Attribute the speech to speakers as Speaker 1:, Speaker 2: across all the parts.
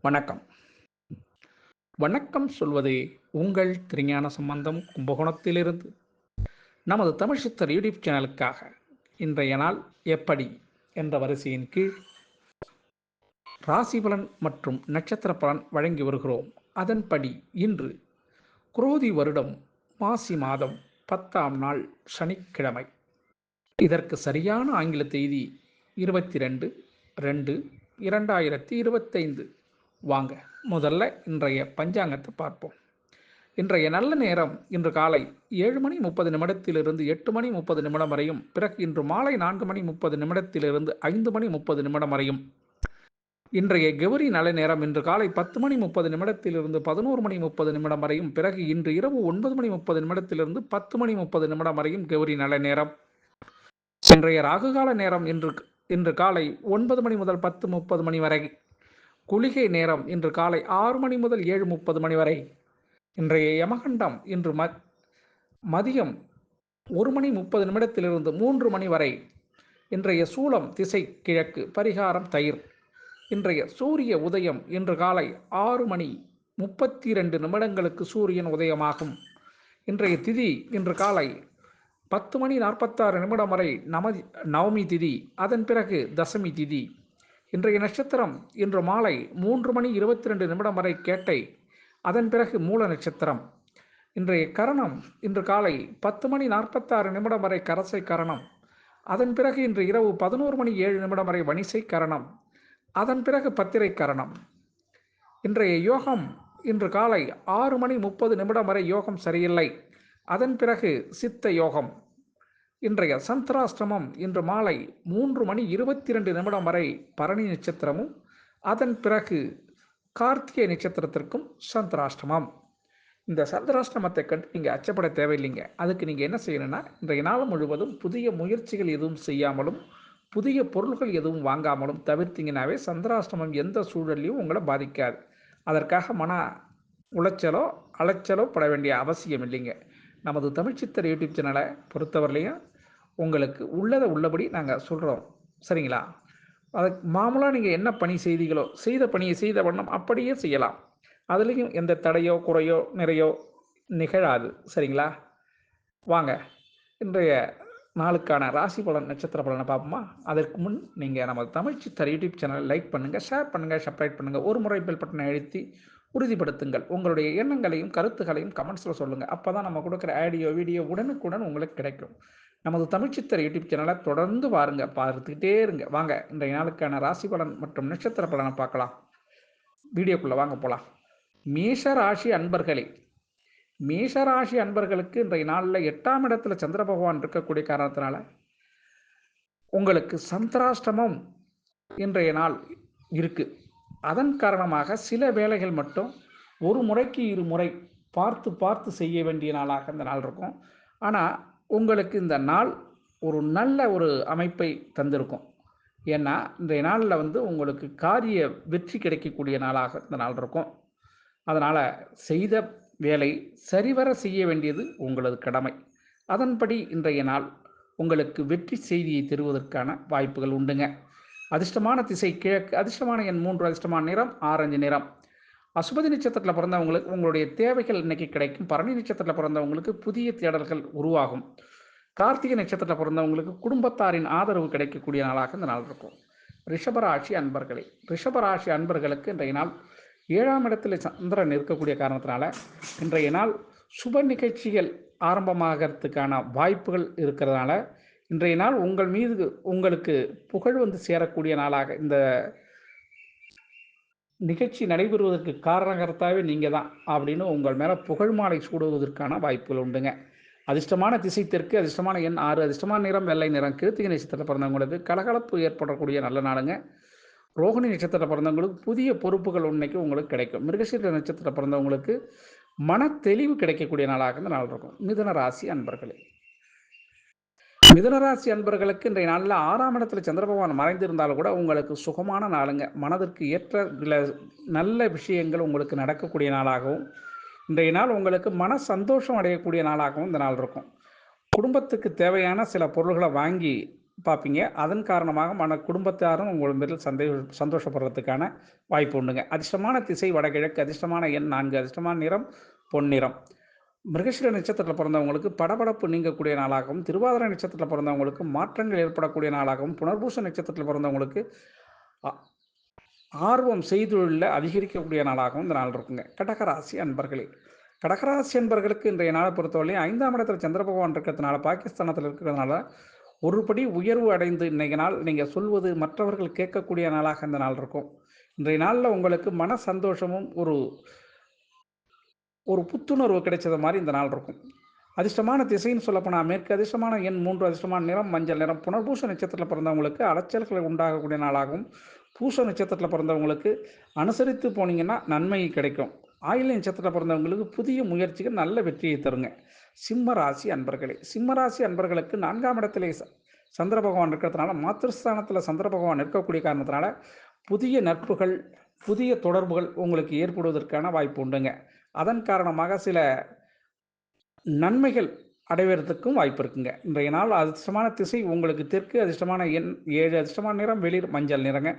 Speaker 1: வணக்கம். வணக்கம் சொல்வதே உங்கள் திருஞான சம்பந்தம் கும்பகோணத்திலிருந்து நமது தமிழ் சித்தர் யூடியூப் சேனலுக்காக இன்றைய நாள் எப்படி என்ற வரிசையின் கீழ் ராசி பலன் மற்றும் நட்சத்திர பலன் வழங்கி வருகிறோம். அதன்படி இன்று குரோதி வருடம் மாசி மாதம் 10ஆம் நாள் சனிக்கிழமை. இதற்கு சரியான ஆங்கில தேதி 22/2/2025. வாங்க முதல்ல இன்றைய பஞ்சாங்கத்தை பார்ப்போம். இன்றைய நல்ல நேரம் இன்று காலை 7:30 8:30 வரையும், பிறகு இன்று மாலை 4:30 5:30 வரையும். இன்றைய கௌரி நல்ல நேரம் இன்று காலை 10:30 11:30 வரையும், பிறகு இன்று இரவு 9:30 10:30 வரையும் கௌரி நல்ல நேரம். இன்றைய ராகுகால நேரம் இன்று காலை 9 மணி முதல் 10:30 வரை. குளிகை நேரம் இன்று காலை 6 முதல் 7:30 வரை. இன்றைய யமகண்டம் இன்று மதியம் 1:30 3 வரை. இன்றைய சூலம் திசை கிழக்கு, பரிகாரம் தயிர். இன்றைய சூரிய உதயம் இன்று காலை 6:32 சூரியன் உதயமாகும். இன்றைய திதி இன்று காலை 10:46 வரை நவமி திதி, அதன் பிறகு தசமி திதி. இன்றைய நட்சத்திரம் இன்று மாலை 3:22 வரை கேட்டை, அதன் பிறகு மூல நட்சத்திரம். இன்றைய கரணம் இன்று காலை 10:46 வரை கரசை கரணம், அதன் பிறகு இன்று இரவு 11:07 வரை வணிசை கரணம், அதன் பிறகு பத்திரை கரணம். இன்றைய யோகம் இன்று காலை 6:30 வரை யோகம் சரியில்லை, அதன் பிறகு சித்த யோகம். இன்றைய சந்திராஷ்டமம் இன்று மாலை 3:22 வரை பரணி நட்சத்திரமும், அதன் பிறகு கார்த்திகை நட்சத்திரத்திற்கும் சந்திராஷ்டமம். இந்த சந்திராஷ்டமத்தை கண்டு நீங்கள் அச்சப்பட தேவையில்லைங்க. அதுக்கு நீங்கள் என்ன செய்யணும்னா, இன்றைய நாள் முழுவதும் புதிய முயற்சிகள் எதுவும் செய்யாமலும் புதிய பொருள்கள் எதுவும் வாங்காமலும் தவிர்த்தீங்கன்னாவே சந்திராஷ்டமம் எந்த சூழலையும் உங்களை பாதிக்காது. அதற்காக மன உளைச்சலோ அலைச்சலோ பட வேண்டிய அவசியம் இல்லைங்க. நமது தமிழ் சித்தர் யூடியூப் சேனலை பொறுத்தவரையிலையும் உங்களுக்கு உள்ளதை உள்ளபடி நாங்கள் சொல்கிறோம், சரிங்களா? அதுக்கு மாமூலாக நீங்கள் என்ன பணி செய்தீங்களோ செய்த பணியை செய்த வண்ணம் அப்படியே செய்யலாம். அதுலேயும் எந்த தடையோ குறையோ நிறையோ நிகழாது, சரிங்களா? வாங்க இன்றைய நாளுக்கான ராசி பலன் நட்சத்திர பலனை பார்ப்போமா? அதற்கு முன் நீங்கள் நமது தமிழ் சித்தர் யூடியூப் சேனலை லைக் பண்ணுங்கள், ஷேர் பண்ணுங்கள், சப்ஸ்கிரைப் பண்ணுங்கள். ஒரு முறை பெல் பட்டனை அழுத்தி உறுதிப்படுத்துங்கள். உங்களுடைய எண்ணங்களையும் கருத்துக்களையும் கமெண்ட்ஸில் சொல்லுங்கள். அப்போ தான் நம்ம கொடுக்குற ஆடியோ வீடியோ உடனுக்குடன் உங்களுக்கு கிடைக்கும். நமது தமிழ் சித்தர் யூடியூப் சேனலை தொடர்ந்து பாருங்கள், பார்த்துக்கிட்டே இருங்க. வாங்க இன்றைய நாளுக்கான ராசி பலன் மற்றும் நட்சத்திர பலனை பார்க்கலாம். வீடியோக்குள்ளே வாங்க போகலாம். மேஷராசி அன்பர்களே, மேஷராசி அன்பர்களுக்கு இன்றைய நாளில் 8ஆம் இடத்துல சந்திர பகவான் இருக்கக்கூடிய காரணத்தினால உங்களுக்கு சந்திராஷ்டமம் இன்றைய நாள் இருக்கு. அதன் காரணமாக சில வேலைகள் மட்டும் ஒரு முறைக்கு இருமுறை பார்த்து பார்த்து செய்ய வேண்டிய நாளாக இந்த நாள் இருக்கும். ஆனால் உங்களுக்கு இந்த நாள் ஒரு நல்ல ஒரு அமைப்பை தந்திருக்கும். ஏன்னா இன்றைய நாளில் உங்களுக்கு காரிய வெற்றி கிடைக்கக்கூடிய நாளாக இந்த நாள் இருக்கும். அதனால் செய்த வேலை சரிவர செய்ய வேண்டியது உங்களது கடமை. அதன்படி இன்றைய நாள் உங்களுக்கு வெற்றி செய்தியை தருவதற்கான வாய்ப்புகள் உண்டுங்க. அதிர்ஷ்டமான திசை கிழக்கு, அதிர்ஷ்டமான எண் 3, அதிர்ஷ்டமான நிறம் ஆரஞ்சு நிறம். அசுபதி நட்சத்திரத்தில் பிறந்தவங்களுக்கு உங்களுடைய தேவைகள் இன்னைக்கு கிடைக்கும். பரணி நட்சத்திரத்தில் பிறந்தவங்களுக்கு புதிய தேடல்கள் உருவாகும். கார்த்திகை நட்சத்திரத்தில் பிறந்தவங்களுக்கு குடும்பத்தாரின் ஆதரவு கிடைக்கக்கூடிய நாளாக இந்த நாள் இருக்கும். ரிஷபராசி அன்பர்களே, ரிஷபராசி அன்பர்களுக்கு இன்றைய நாள் 7ஆம் இடத்தில் சந்திரன் இருக்கக்கூடிய காரணத்தினால இன்றைய நாள் சுப நிகழ்ச்சிகள் ஆரம்பமாகிறதுக்கான வாய்ப்புகள் இருக்கிறதுனால இன்றைய நாள் உங்கள் மீது உங்களுக்கு புகழ் சேரக்கூடிய நாளாக, இந்த நிகழ்ச்சி நடைபெறுவதற்கு காரணகர்த்தாவே நீங்கள் தான் அப்படின்னு உங்கள் மேலே புகழ் மாலை சூடுவதற்கான வாய்ப்புகள் உண்டுங்க. அதிர்ஷ்டமான திசை தெற்கு, அதிர்ஷ்டமான எண் 6, அதிர்ஷ்டமான நிறம் வெள்ளை நிறம். கிருத்திகை நட்சத்திரத்தில் பிறந்தவங்களுக்கு கலகலப்பு ஏற்படக்கூடிய நல்ல நாளுங்க. ரோகிணி நட்சத்திரத்தில் பிறந்தவங்களுக்கு புதிய பொறுப்புகள் இன்னைக்கு உங்களுக்கு கிடைக்கும். மிருகசீர நட்சத்திரத்தில் பிறந்தவங்களுக்கு மன தெளிவு கிடைக்கக்கூடிய நாளாக இந்த நாள் இருக்கும். மிதுன ராசி அன்பர்களே, மிதுனராசி அன்பர்களுக்கு இன்றைய நாளில் 6ஆம் இடத்துல சந்திர பகவான் மறைந்திருந்தாலும் கூட உங்களுக்கு சுகமான நாளுங்க. மனதிற்கு ஏற்ற நல்ல விஷயங்கள் உங்களுக்கு நடக்கக்கூடிய நாளாகவும், இன்றைய நாள் உங்களுக்கு மன சந்தோஷம் அடையக்கூடிய நாளாகவும் இந்த நாள் இருக்கும். குடும்பத்துக்கு தேவையான சில பொருள்களை வாங்கி பார்ப்பீங்க. அதன் காரணமாக குடும்பத்தாரும் உங்கள் பேரில் சந்தோஷப்படுறதுக்கான வாய்ப்பு உண்டுங்க. அதிர்ஷ்டமான திசை வடகிழக்கு, அதிர்ஷ்டமான எண் 4, அதிர்ஷ்டமான நிறம் பொன்னிறம். மிருகஷிர நட்சத்திரத்தில பிறந்தவங்களுக்கு படபடப்பு நீங்கக்கூடிய நாளாகவும், திருவாதிரை நட்சத்திரத்தில பிறந்தவங்களுக்கு மாற்றங்கள் ஏற்படக்கூடிய நாளாகவும், புனர்பூச நட்சத்திரத்தில பிறந்தவங்களுக்கு அ ஆர்வம் செய்தொழில்ல அதிகரிக்கக்கூடிய நாளாகவும் இந்த நாள் இருக்குங்க. கடகராசி அன்பர்களே, கடகராசி அன்பர்களுக்கு இன்றைய நாளை பொறுத்தவரையிலும் 5ஆம் இடத்துல சந்திர பகவான் இருக்கிறதுனால, பாகிஸ்தானத்தில் இருக்கிறதுனால, ஒரு படி உயர்வு அடைந்து இன்றைய நாள் நீங்க சொல்வது மற்றவர்கள் கேட்கக்கூடிய நாளாக இந்த நாள் இருக்கும். இன்றைய நாள்ல உங்களுக்கு மன சந்தோஷமும், ஒரு ஒரு புத்துணர்வு கிடைச்சது மாரி இந்த நாள் இருக்கும். அதிர்ஷ்டமான திசைன்னு சொல்லப்போனா மேற்கு, அதிர்ஷ்டமான எண் 3, அதிர்ஷ்டமான நிறம் மஞ்சள் நிறம். புனர்பூச நட்சத்திரத்தில பிறந்தவங்களுக்கு அலைச்சல்கள் உண்டாகக்கூடிய நாளாகவும், பூச நட்சத்திரத்தில பிறந்தவங்களுக்கு அனுசரித்து போனீங்கன்னா நன்மை கிடைக்கும். ஆயில்ய நட்சத்திரத்தில பிறந்தவங்களுக்கு புதிய முயற்சிகள் நல்ல வெற்றியை தருங்க. சிம்ம ராசி அன்பர்களே, சிம்ம ராசி அன்பர்களுக்கு 4ஆம் இடத்திலே சந்திர பகவான் இருக்கிறதுனால, மாத்ருஸ்தானத்தில சந்திர பகவான் இருக்கக்கூடிய காரணத்தினால, புதிய நட்புகள், புதிய தொடர்புகள் உங்களுக்கு ஏற்படுவதற்கான வாய்ப்பு உண்டுங்க. அதன் காரணமாக சில நன்மைகள் அடைவதற்கும் வாய்ப்பு இருக்குங்க. இன்றைய நாள் அதிர்ஷ்டமான திசை உங்களுக்கு தெற்கு, அதிர்ஷ்டமான எண் 7, அதிர்ஷ்டமான நிறம் வெளிர் மஞ்சள் நிறங்க.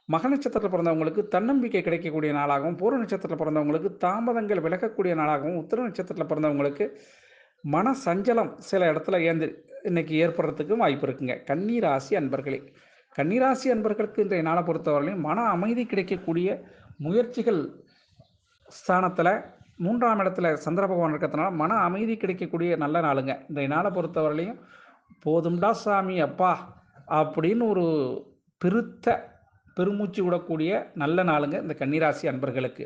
Speaker 1: மக நட்சத்திரத்தில பிறந்தவங்களுக்கு தன்னம்பிக்கை கிடைக்கக்கூடிய நாளாகவும், பூர நட்சத்திரத்தில பிறந்தவங்களுக்கு தாமதங்கள் விலகக்கூடிய நாளாகவும், உத்திர நட்சத்திரத்தில பிறந்தவங்களுக்கு மன சஞ்சலம் சில இடத்துல இன்னைக்கு ஏற்படுறதுக்கும் வாய்ப்பு இருக்குங்க. கன்னி ராசி அன்பர்களே, கன்னி ராசி அன்பர்களுக்கு இன்றைய நாளை பொறுத்தவரையிலும் மன அமைதி கிடைக்கக்கூடிய முயற்சிகள் ஸ்தானத்தில் 3ஆம் இடத்துல சந்திர பகவான் இருக்கிறதுனால மன அமைதி கிடைக்கக்கூடிய நல்ல நாளுங்க. இன்றைய நாளை பொறுத்தவரையிலையும் போதும்டா சாமி அப்பா அப்படின்னு ஒரு பெருமூச்சு விடக்கூடிய நல்ல நாளுங்க இந்த கன்னிராசி அன்பர்களுக்கு.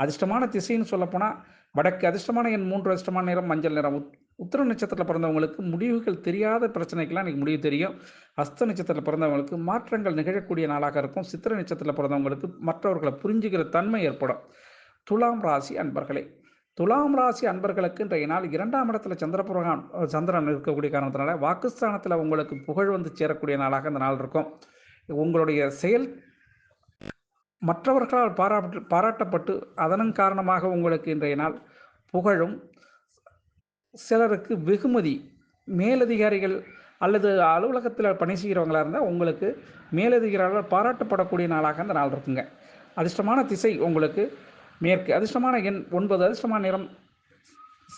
Speaker 1: அதிர்ஷ்டமான திசைன்னு சொல்லப்போனால் வடக்கு, அதிர்ஷ்டமான எண் 3, அதிர்ஷ்டமான நிறம் மஞ்சள் நிறம். உத்திர நட்சத்திரத்தில் பிறந்தவங்களுக்கு முடிவுகள் தெரியாத பிரச்சனைக்கெல்லாம் இன்றைக்கி முடிவு தெரியும். ஹஸ்த நட்சத்திரத்தில் பிறந்தவங்களுக்கு மாற்றங்கள் நிகழக்கூடிய நாளாக இருக்கும். சித்திரை நட்சத்திரத்தில் பிறந்தவங்களுக்கு மற்றவர்களை புரிஞ்சுக்கிற தன்மை ஏற்படும். துலாம் ராசி அன்பர்களே, துலாம் ராசி அன்பர்களுக்கு இன்றைய நாள் 2ஆம் இடத்துல சந்திரன் இருக்கக்கூடிய காரணத்தினால வாக்குஸ்தானத்தில் உங்களுக்கு புகழ் வந்து சேரக்கூடிய நாளாக இந்த நாள் இருக்கும். உங்களுடைய செயல் மற்றவர்களால் பாராட்டப்பட்டு அதன் காரணமாக உங்களுக்கு இன்றைய நாள் புகழும், சிலருக்கு வெகுமதி, மேலதிகாரிகள் அல்லது அலுவலகத்தில் பணி செய்கிறவங்களாக இருந்தால் உங்களுக்கு மேலதிகாரிகளால் பாராட்டப்படக்கூடிய நாளாக இந்த நாள் இருக்குங்க. அதிர்ஷ்டமான திசை உங்களுக்கு மேற்கு, அதிர்ஷ்டமான எண் 9, அதிர்ஷ்டமான நிறம்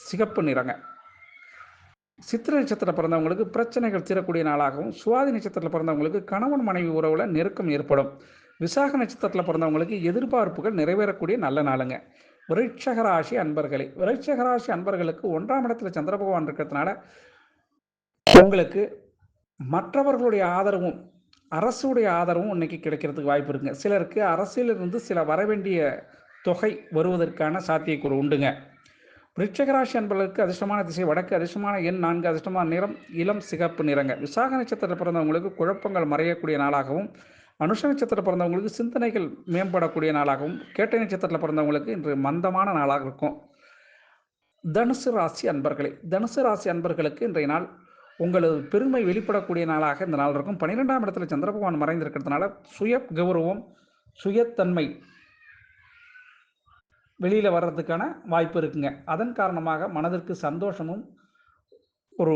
Speaker 1: சிகப்பு நிறங்க. சித்திரை நட்சத்திரத்தில் பிறந்தவங்களுக்கு பிரச்சனைகள் தீரக்கூடிய நாளாகவும், சுவாதி நட்சத்திரத்தில் பிறந்தவங்களுக்கு கணவன் மனைவி உறவில் நெருக்கம் ஏற்படும். விசாக நட்சத்திரத்தில் பிறந்தவங்களுக்கு எதிர்பார்ப்புகள் நிறைவேறக்கூடிய நல்ல நாளுங்க. விருட்சக ராசி அன்பர்களே, விருட்சக ராசி அன்பர்களுக்கு 1ஆம் இடத்துல சந்திர பகவான் இருக்கிறதுனால உங்களுக்கு மற்றவர்களுடைய ஆதரவும், அரசுடைய ஆதரவும் இன்னைக்கு கிடைக்கிறதுக்கு வாய்ப்பு இருக்குங்க. சிலருக்கு அரசியலிருந்து சில வரவேண்டிய தொகை வருவதற்கான சாத்தியக்கூறு உண்டுங்க. விருட்சகராசி அன்பர்களுக்கு அதிர்ஷ்டமான திசை வடக்கு, அதிர்ஷ்டமான எண் 4, அதிர்ஷ்டமான நிறம் இளம் சிகப்பு நிறங்க. விசாக நட்சத்திரத்தில் பிறந்தவங்களுக்கு குழப்பங்கள் மறையக்கூடிய நாளாகவும், அனுஷ நட்சத்திரத்தில் பிறந்தவங்களுக்கு சிந்தனைகள் மேம்படக்கூடிய நாளாகவும், கேட்டை நட்சத்திரத்தில் பிறந்தவங்களுக்கு இன்று மந்தமான நாளாக இருக்கும். தனுசு ராசி அன்பர்களே, தனுசு ராசி அன்பர்களுக்கு இன்றைய நாள் உங்களது பெருமை வெளிப்படக்கூடிய நாளாக இந்த நாள் இருக்கும். 12ஆம் இடத்துல சந்திர பகவான் மறைந்திருக்கிறதுனால சுய கௌரவம், சுயத்தன்மை வெளியில் வர்றதுக்கான வாய்ப்பு இருக்குங்க. அதன் காரணமாக மனதிற்கு சந்தோஷமும், ஒரு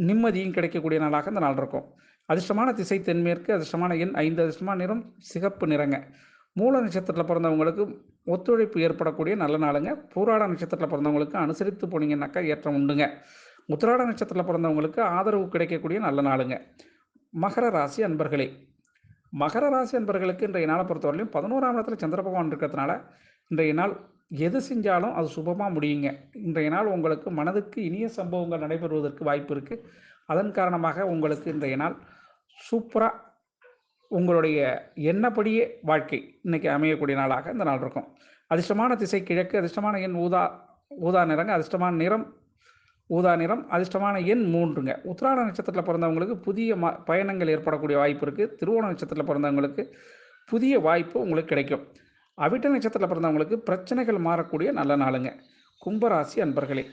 Speaker 1: நிம்மதியும் கிடைக்கக்கூடிய நாளாக இந்த நாள் இருக்கும். அதிர்ஷ்டமான திசை தென்மேற்கு, அதிர்ஷ்டமான எண் 5, அதிர்ஷ்டமான நிறம் சிகப்பு நிறங்க. மூல நட்சத்திரத்தில் பிறந்தவங்களுக்கு ஒத்துழைப்பு ஏற்படக்கூடிய நல்ல நாளுங்க. பூராட நட்சத்திரத்தில் பிறந்தவங்களுக்கு அனுசரித்து போனீங்கன்னாக்கா ஏற்றம் உண்டுங்க. உத்திராட நட்சத்திரத்தில் பிறந்தவங்களுக்கு ஆதரவு கிடைக்கக்கூடிய நல்ல நாளுங்க. மகர ராசி அன்பர்களே, மகர ராசி அன்பர்களுக்கு இன்றைய நாளை பொறுத்தவரையிலும் 11ஆம் இடத்துல சந்திர பகவான் இருக்கிறதுனால இன்றைய நாள் எது செஞ்சாலும் அது சுபமாக முடியுங்க. இன்றைய நாள் உங்களுக்கு மனதுக்கு இனிய சம்பவங்கள் நடைபெறுவதற்கு வாய்ப்பு இருக்குது. அதன் காரணமாக உங்களுக்கு இன்றைய நாள் சூப்பராக உங்களுடைய எண்ணப்படியே வாழ்க்கை இன்றைக்கி அமையக்கூடிய நாளாக இந்த நாள் இருக்கும். அதிர்ஷ்டமான திசை கிழக்கு, அதிர்ஷ்டமான எண் ஊதா நிறங்க, அதிர்ஷ்டமான நிறம் ஊதா நிறம், அதிர்ஷ்டமான எண் 3ங்க. உத்திராட நட்சத்திரத்தில் பிறந்தவங்களுக்கு புதிய பயணங்கள் ஏற்படக்கூடிய வாய்ப்பு இருக்குது. திருவோண நட்சத்திரத்தில் பிறந்தவங்களுக்கு புதிய வாய்ப்பு உங்களுக்கு கிடைக்கும். அவிட்ட நட்சத்திரத்தில் பிறந்தவங்களுக்கு பிரச்சனைகள் மாறக்கூடிய நல்ல நாளுங்க. கும்பராசி அன்பர்களே,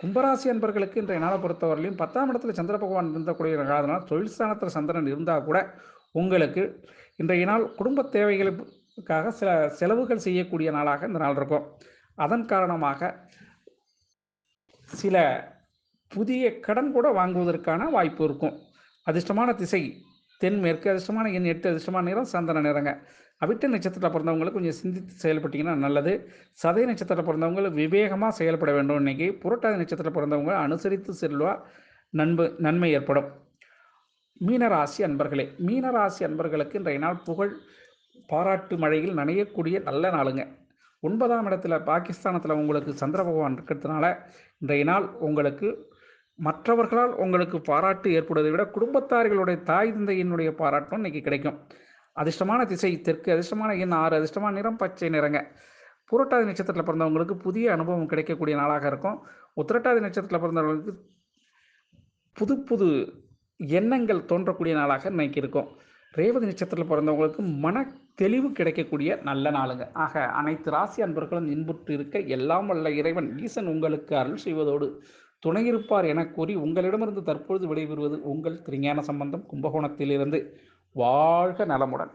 Speaker 1: கும்பராசி அன்பர்களுக்கு இன்றைய நாளை பொறுத்தவரையிலும் 10ஆம் இடத்துல சந்திர பகவான் இருந்தக்கூடிய காரணத்தினால் தொழில் ஸ்தானத்தில் சந்திரன் இருந்தால் கூட உங்களுக்கு இன்றைய நாள் குடும்ப தேவைகளுக்காக சில செலவுகள் செய்யக்கூடிய நாளாக இந்த நாள் இருக்கும். அதன் காரணமாக சில புதிய கடன் கூட வாங்குவதற்கான வாய்ப்பு இருக்கும். அதிர்ஷ்டமான திசை தென்மேற்கு, அதிர்ஷ்டமான எண் 8, அதிர்ஷ்டமான நிறம் சந்தன நிறங்க. அவிட்ட நட்சத்திரத்தில் பிறந்தவங்களுக்கு கொஞ்சம் சிந்தித்து செயல்பட்டீங்கன்னா நல்லது. சதய நட்சத்திரத்தில் பிறந்தவங்க விவேகமாக செயல்பட வேண்டும். இன்னைக்கு புரட்டாதி நட்சத்திரத்தில் பிறந்தவங்க அனுசரித்து செல்வா நன்மை ஏற்படும். மீனராசி அன்பர்களே, மீனராசி அன்பர்களுக்கு இன்றைய நாள் புகழ் பாராட்டு மழையில் நனையக்கூடிய நல்ல நாளுங்க. 9ஆம் இடத்துல பாகிஸ்தானத்தில் உங்களுக்கு சந்திர பகவான் இருக்கிறதுனால இன்றைய நாள் உங்களுக்கு மற்றவர்களால் உங்களுக்கு பாராட்டு ஏற்படுவதை விட குடும்பத்தார்களுடைய தாய் தந்தையினுடைய பாராட்டும் இன்னைக்கு கிடைக்கும். அதிர்ஷ்டமான திசை தெற்கு, அதிர்ஷ்டமான எண் 6, அதிர்ஷ்டமான நிறம் பச்சை நிறங்க. புரட்டாதி நட்சத்திரத்தில் பிறந்தவங்களுக்கு புதிய அனுபவம் கிடைக்கக்கூடிய நாளாக இருக்கும். உத்திரட்டாதி நட்சத்திரத்தில் பிறந்தவங்களுக்கு புது புது எண்ணங்கள் தோன்றக்கூடிய நாளாக இன்னைக்கு இருக்கும். ரேவதி நட்சத்திரத்தில் பிறந்தவங்களுக்கு மன தெளிவு கிடைக்கக்கூடிய நல்ல நாளுங்க. ஆக அனைத்து ராசி அன்பர்களும் இன்புற்று இருக்க எல்லாம் வல்ல இறைவன் ஈசன் உங்களுக்கு அருள் செய்வதோடு துணையிருப்பார் என கூறி உங்களிடமிருந்து தற்பொழுது விடைபெறுவது உங்கள் திருஞான சம்பந்தம், கும்பகோணத்திலிருந்து. வாழ்க நலமுடன்.